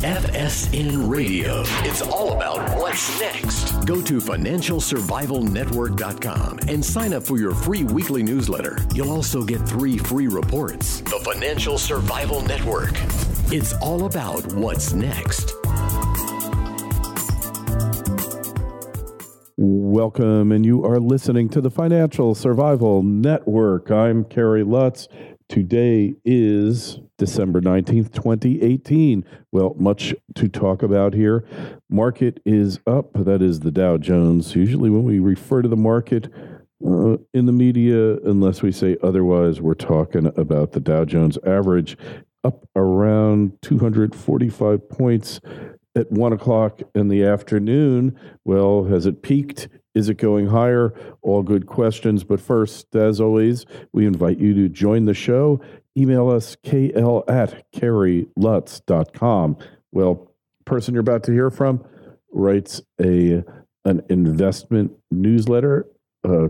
FSN Radio. It's all about what's next. Go to financialsurvivalnetwork.com and sign up for your free weekly newsletter. You'll also get 3 free reports. The Financial Survival Network. It's all about what's next. Welcome, and you are listening to the Financial Survival Network. I'm Kerry Lutz. Today is December 19th, 2018. Well, much to talk about here. Market is up. That is the Dow Jones. Usually when we refer to the market in the media, unless we say otherwise, we're talking about the Dow Jones average up around 245 points at 1 o'clock in the afternoon. Well, has it peaked? Is it going higher? All good questions. But first, as always, we invite you to join the show. Email us, kl@kerrylutz.com. Well, person you're about to hear from writes an investment newsletter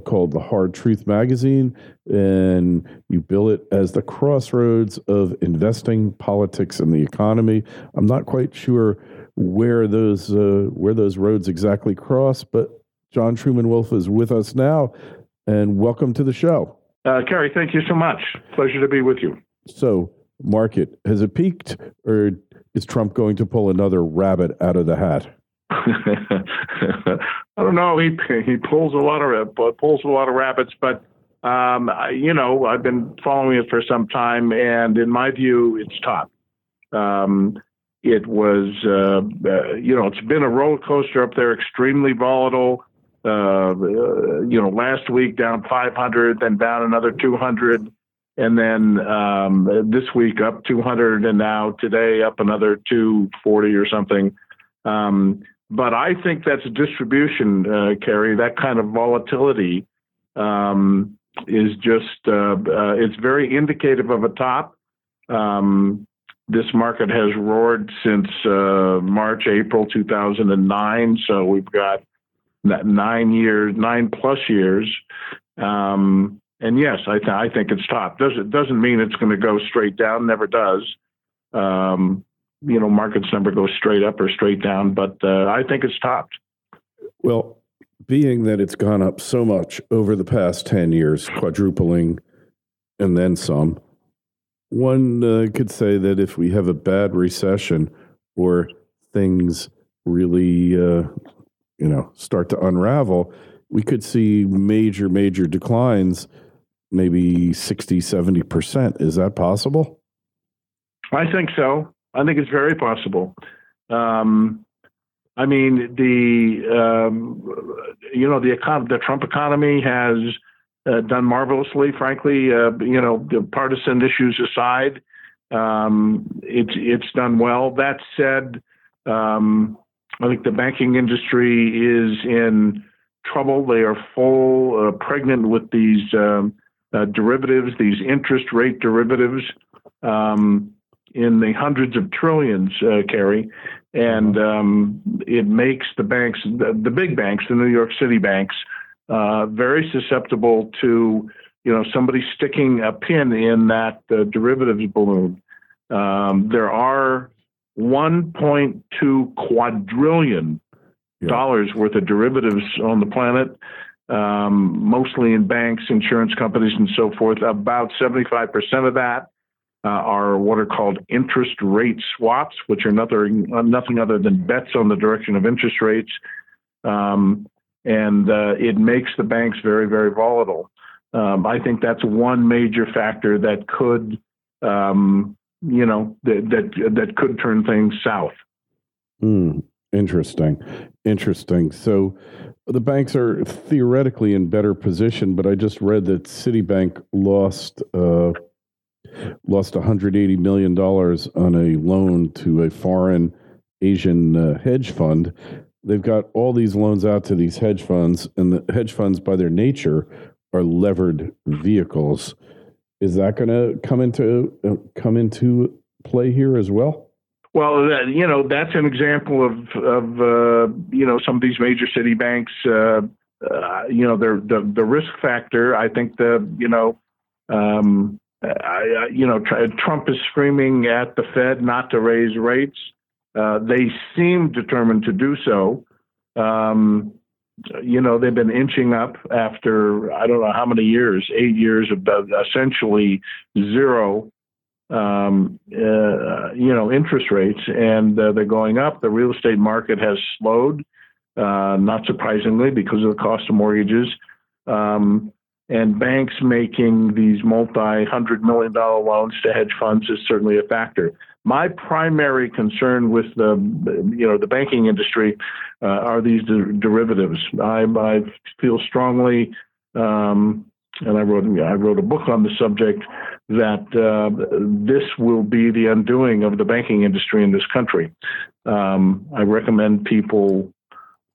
called The Hard Truth Magazine, and you bill it as the crossroads of investing, politics, and the economy. I'm not quite sure where those roads exactly cross, but John Truman Wolfe is with us now, and welcome to the show. Kerry, thank you so much. Pleasure to be with you. So, market, has it peaked, or is Trump going to pull another rabbit out of the hat? I don't know. He pulls a lot of rabbits, but I've been following it for some time, and in my view, it's topped. It was, it's been a roller coaster up there, extremely volatile. Last week down 500, then down another 200, and then this week up 200, and now today up another 240 or something. But I think that's a distribution, Kerry. That kind of volatility is just, it's very indicative of a top. This market has roared since March, April 2009. So we've got 9+ years. And yes, I think it's topped. Doesn't mean it's going to go straight down. Never does. Markets never go straight up or straight down, but I think it's topped. Well, being that it's gone up so much over the past 10 years, quadrupling and then some, one could say that if we have a bad recession or things really, start to unravel, we could see major declines, maybe 60, 70%. Is that possible? I think so. I think it's very possible. The Trump economy has done marvelously, frankly. The partisan issues aside, it's done well. That said, I think the banking industry is in trouble. They are pregnant with these derivatives, these interest rate derivatives, in the hundreds of trillions, Kerry, and it makes the banks, the big banks, the New York City banks, very susceptible to somebody sticking a pin in that derivatives balloon. There are $1.2 quadrillion worth of derivatives on the planet, mostly in banks, insurance companies, and so forth. About 75% of that are what are called interest rate swaps, which are nothing other than bets on the direction of interest rates. And it makes the banks very, very volatile. I think that's one major factor that could, that could turn things south. Interesting. So the banks are theoretically in better position, but I just read that Citibank lost $180 million on a loan to a foreign Asian hedge fund. They've got all these loans out to these hedge funds, and the hedge funds, by their nature, are levered vehicles. Is that going to come into play here as well? Well, that's an example of some of these major city banks. The risk factor. I think Trump is screaming at the Fed not to raise rates. They seem determined to do so. They've been inching up after, I don't know how many years, 8 years of essentially zero, interest rates, and they're going up. The real estate market has slowed, not surprisingly, because of the cost of mortgages. And banks making these multi-$100 million loans to hedge funds is certainly a factor. My primary concern with the banking industry are these derivatives. I feel strongly, and I wrote a book on the subject, that this will be the undoing of the banking industry in this country. I recommend people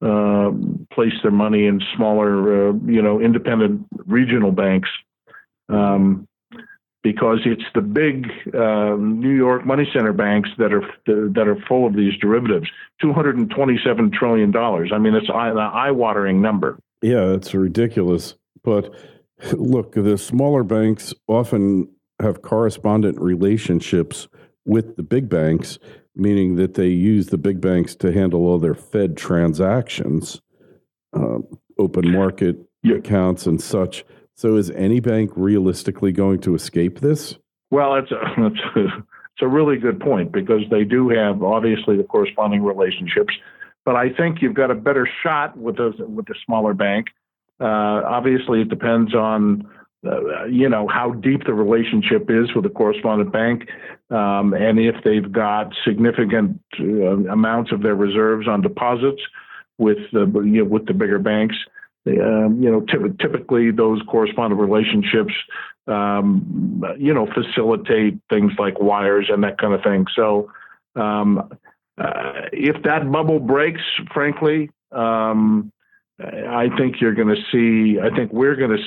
place their money in smaller, independent regional banks, because it's the big New York money center banks that are full of these derivatives. $227 trillion. I mean, it's an eye-watering number. Yeah, it's ridiculous. But look, the smaller banks often have correspondent relationships with the big banks, meaning that they use the big banks to handle all their Fed transactions, open market accounts and such. So is any bank realistically going to escape this? Well, it's a really good point, because they do have, obviously, the corresponding relationships. But I think you've got a better shot with the smaller bank. Obviously, it depends on how deep the relationship is with the correspondent bank, and if they've got significant amounts of their reserves on deposits with the bigger banks. Typically those correspondent relationships, facilitate things like wires and that kind of thing. So if that bubble breaks, frankly, I think we're going to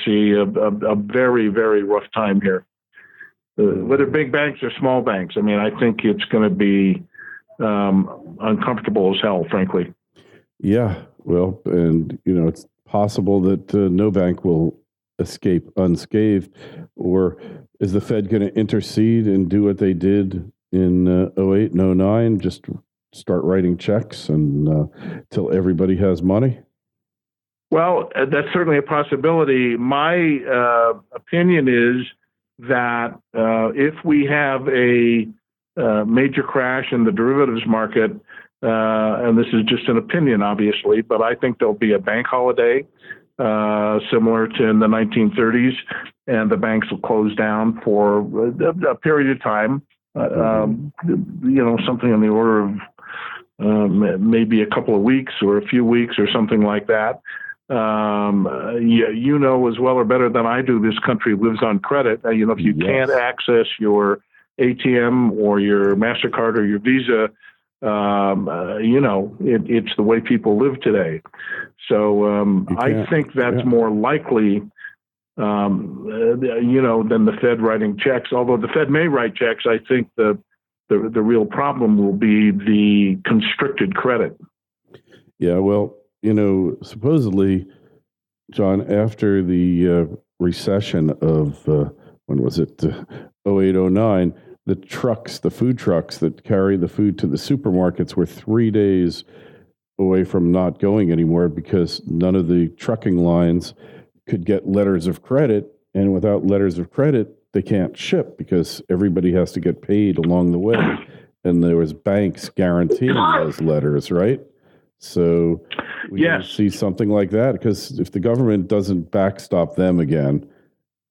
see a very, very rough time here. Whether big banks or small banks, I mean, I think it's going to be uncomfortable as hell, frankly. Yeah, well, and it's possible that no bank will escape unscathed. Or is the Fed going to intercede and do what they did in 08 and 09, just start writing checks and till everybody has money? Well, that's certainly a possibility. My opinion is that if we have a major crash in the derivatives market, and this is just an opinion, obviously, but I think there'll be a bank holiday similar to in the 1930s, and the banks will close down for a period of time, something on the order of maybe a couple of weeks or a few weeks or something like that. You know as well or better than I do, this country lives on credit. If you can't access your ATM or your MasterCard or your Visa, it's the way people live today. So I think that's more likely, than the Fed writing checks. Although the Fed may write checks, I think the real problem will be the constricted credit. Yeah, well, supposedly, John, after the recession of, when was it, 08, 09, the food trucks that carry the food to the supermarkets were 3 days away from not going anymore because none of the trucking lines could get letters of credit. And without letters of credit, they can't ship because everybody has to get paid along the way. And there was banks guaranteeing those letters, right? So we see something like that, because if the government doesn't backstop them again,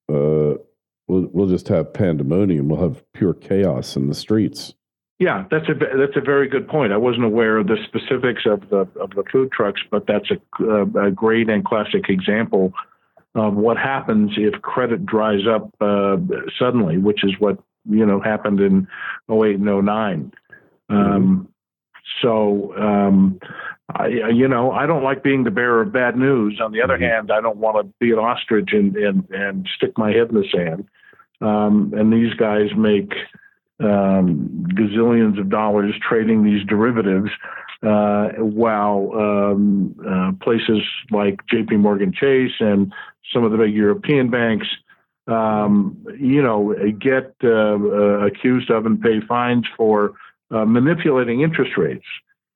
we'll just have pandemonium. We'll have pure chaos in the streets. Yeah, that's a very good point. I wasn't aware of the specifics of the food trucks, but that's a great and classic example of what happens if credit dries up suddenly, which is what happened in 08 and 09. I don't like being the bearer of bad news. On the other hand, I don't want to be an ostrich and stick my head in the sand. And these guys make gazillions of dollars trading these derivatives, while places like JP Morgan Chase and some of the big European banks, get accused of and pay fines for manipulating interest rates.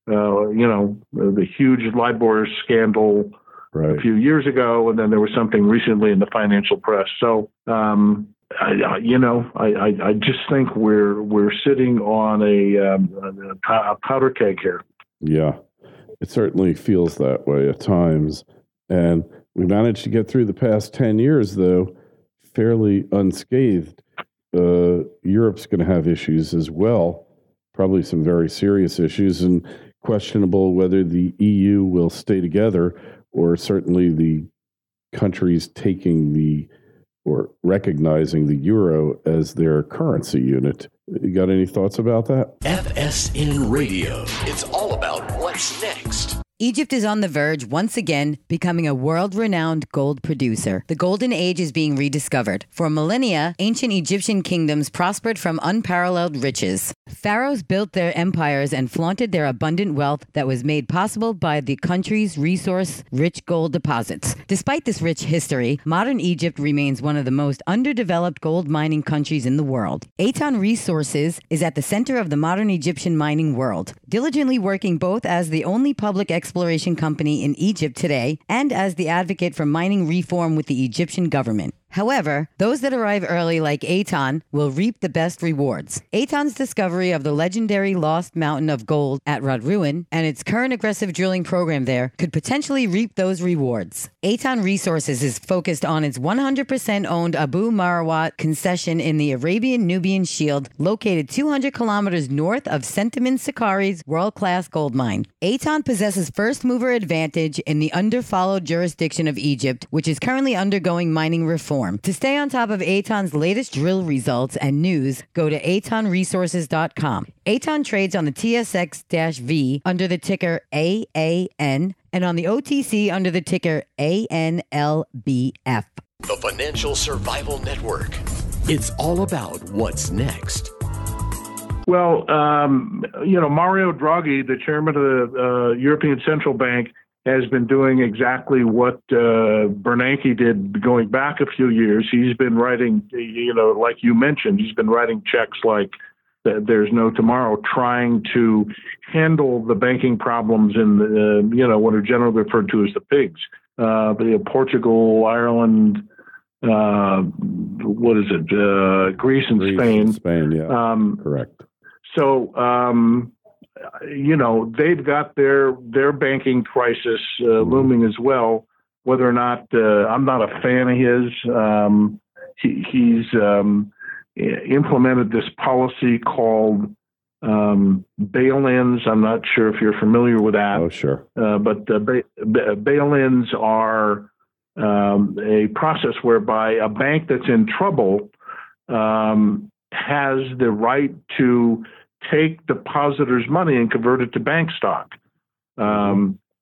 The huge LIBOR scandal a few years ago, and then there was something recently in the financial press. So, I just think we're sitting on a powder keg here. Yeah, it certainly feels that way at times. And we managed to get through the past 10 years, though, fairly unscathed. Europe's going to have issues as well, probably some very serious issues, and questionable whether the EU will stay together, or certainly the countries taking or recognizing the euro as their currency unit. You got any thoughts about that? FSN Radio. It's all about what's next. Egypt is on the verge, once again, becoming a world-renowned gold producer. The golden age is being rediscovered. For millennia, ancient Egyptian kingdoms prospered from unparalleled riches. Pharaohs built their empires and flaunted their abundant wealth that was made possible by the country's resource-rich gold deposits. Despite this rich history, modern Egypt remains one of the most underdeveloped gold mining countries in the world. Aton Resources is at the center of the modern Egyptian mining world, diligently working both as the only public exploration company in Egypt today and as the advocate for mining reform with the Egyptian government. However, those that arrive early like Aton will reap the best rewards. Aton's discovery of the legendary Lost Mountain of Gold at Radruin and its current aggressive drilling program there could potentially reap those rewards. Aton Resources is focused on its 100% owned Abu Marawat concession in the Arabian-Nubian Shield, located 200 kilometers north of Centamin Sakari's world-class gold mine. Aton possesses first-mover advantage in the under-followed jurisdiction of Egypt, which is currently undergoing mining reform. To stay on top of Aton's latest drill results and news, go to atonresources.com. Aton trades on the TSX-V under the ticker AAN and on the OTC under the ticker ANLBF. The Financial Survival Network. It's all about what's next. Well, Mario Draghi, the chairman of the European Central Bank, has been doing exactly what Bernanke did going back a few years. He's been writing, like you mentioned, he's been writing checks like there's no tomorrow, trying to handle the banking problems in what are generally referred to as the pigs. Portugal, Ireland, Greece and Spain. Spain, yeah, correct. So, they've got their banking crisis looming as well. Whether or not I'm not a fan of his, he's implemented this policy called bail-ins. I'm not sure if you're familiar with that. Oh, sure. But bail-ins are a process whereby a bank that's in trouble has the right to take depositors' money and convert it to bank stock.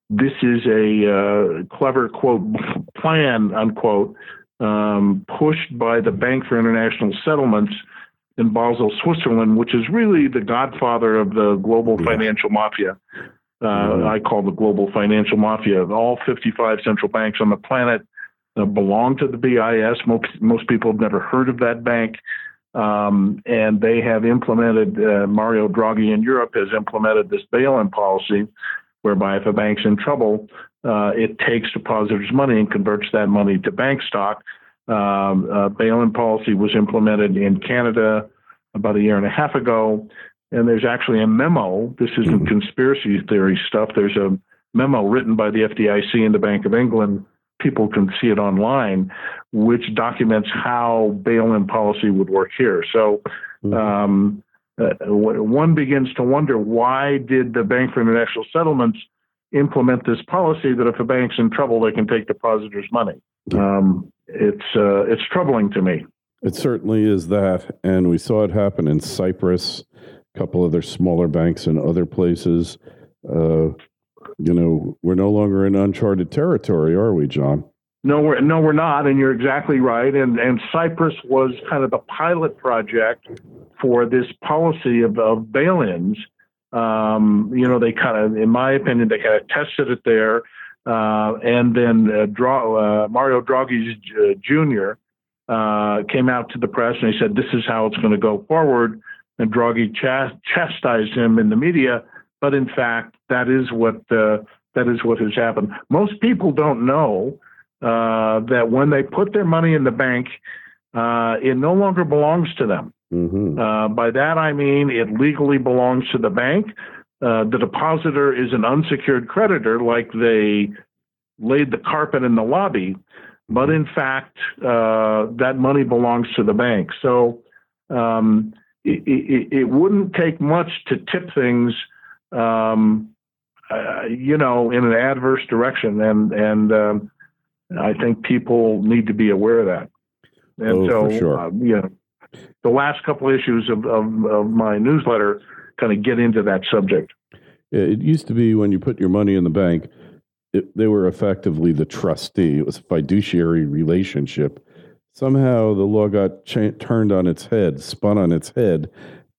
This is a clever, quote, plan, unquote, pushed by the Bank for International Settlements in Basel, Switzerland, which is really the godfather of the global financial mafia. I call the global financial mafia. All 55 central banks on the planet belong to the BIS. Most people have never heard of that bank. And they have implemented, Mario Draghi in Europe has implemented this bail-in policy, whereby if a bank's in trouble, it takes depositors' money and converts that money to bank stock. Bail-in policy was implemented in Canada about a year and a half ago, and there's actually a memo. This isn't conspiracy theory stuff. There's a memo written by the FDIC and the Bank of England. People can see it online, which documents how bail-in policy would work here. So one begins to wonder, why did the Bank for International Settlements implement this policy that if a bank's in trouble, they can take depositors' money? It's troubling to me. It certainly is that. And we saw it happen in Cyprus, a couple other smaller banks in other places. We're no longer in uncharted territory, are we, John? No, we're not, and you're exactly right. And Cyprus was kind of the pilot project for this policy of bail-ins. They kind of, in my opinion, they kind of tested it there, and then Mario Draghi Jr. Came out to the press and he said, "This is how it's going to go forward." and Draghi chastised him in the media. But in fact, that is what has happened. Most people don't know that when they put their money in the bank, it no longer belongs to them. Mm-hmm. By that I mean it legally belongs to the bank. The depositor is an unsecured creditor, like they laid the carpet in the lobby, but in fact, that money belongs to the bank. So it wouldn't take much to tip things, in an adverse direction, and I think people need to be aware of that. And for sure. The last couple issues of my newsletter kind of get into that subject. It used to be when you put your money in the bank, they were effectively the trustee. It was a fiduciary relationship. Somehow the law got turned on its head, spun on its head,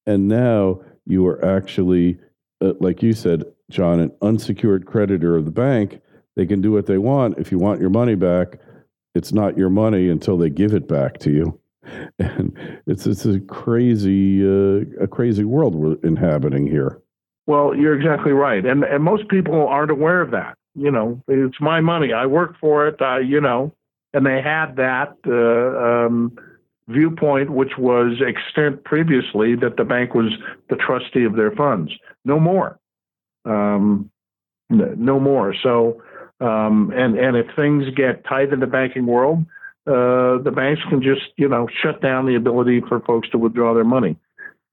and now you are actually, like you said, John, an unsecured creditor of the bank. They can do what they want. If you want your money back, it's not your money until they give it back to you. And it's a crazy world we're inhabiting here. Well, you're exactly right, and most people aren't aware of that. It's my money. I work for it. And they had that viewpoint, which was extant previously, that the bank was the trustee of their funds. No more. No more. So, and if things get tight in the banking world, the banks can just, shut down the ability for folks to withdraw their money.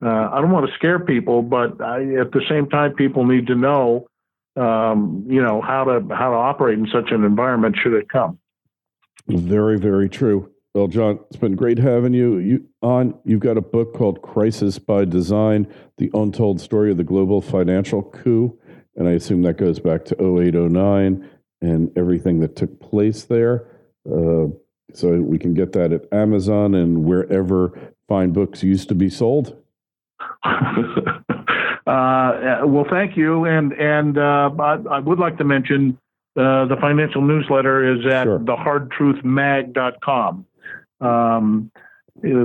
I don't want to scare people, but at the same time, people need to know, how to operate in such an environment should it come. Very, very true. Well, John, it's been great having you. You've got a book called Crisis by Design, The Untold Story of the Global Financial Coup. And I assume that goes back to 0809 and everything that took place there. So we can get that at Amazon and wherever fine books used to be sold. Well, thank you. And I would like to mention the financial newsletter is at thehardtruthmag.com.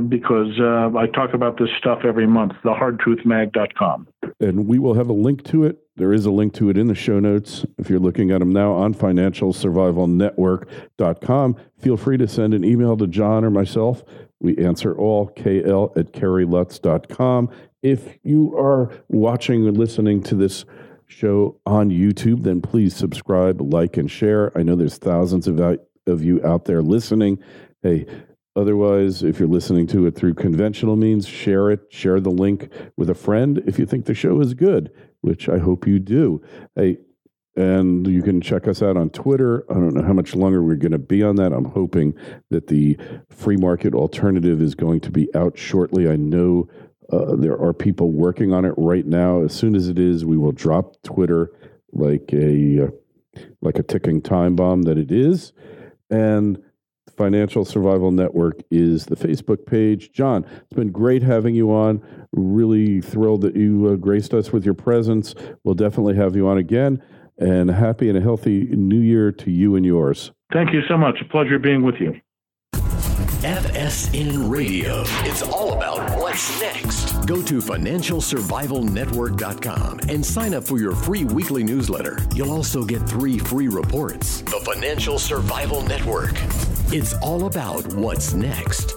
Because I talk about this stuff every month, thehardtruthmag.com. And we will have a link to it. There is a link to it in the show notes. If you're looking at them now on financialsurvivalnetwork.com, feel free to send an email to John or myself. We answer all, kl@kerrylutz.com. If you are watching or listening to this show on YouTube, then please subscribe, like, and share. I know there's thousands of you out there listening. Hey, otherwise, if you're listening to it through conventional means, share it. Share the link with a friend if you think the show is good, which I hope you do. Hey, and you can check us out on Twitter. I don't know how much longer we're going to be on that. I'm hoping that the free market alternative is going to be out shortly. I know there are people working on it right now. As soon as it is, we will drop Twitter like a ticking time bomb that it is. And Financial Survival Network is the Facebook page. John, it's been great having you on. Really thrilled that you graced us with your presence. We'll definitely have you on again. And a happy and a healthy new year to you and yours. Thank you so much. A pleasure being with you. FSN Radio. It's all about what's next. Go to financialsurvivalnetwork.com and sign up for your free weekly newsletter. You'll also get 3 free reports. The Financial Survival Network. It's all about what's next.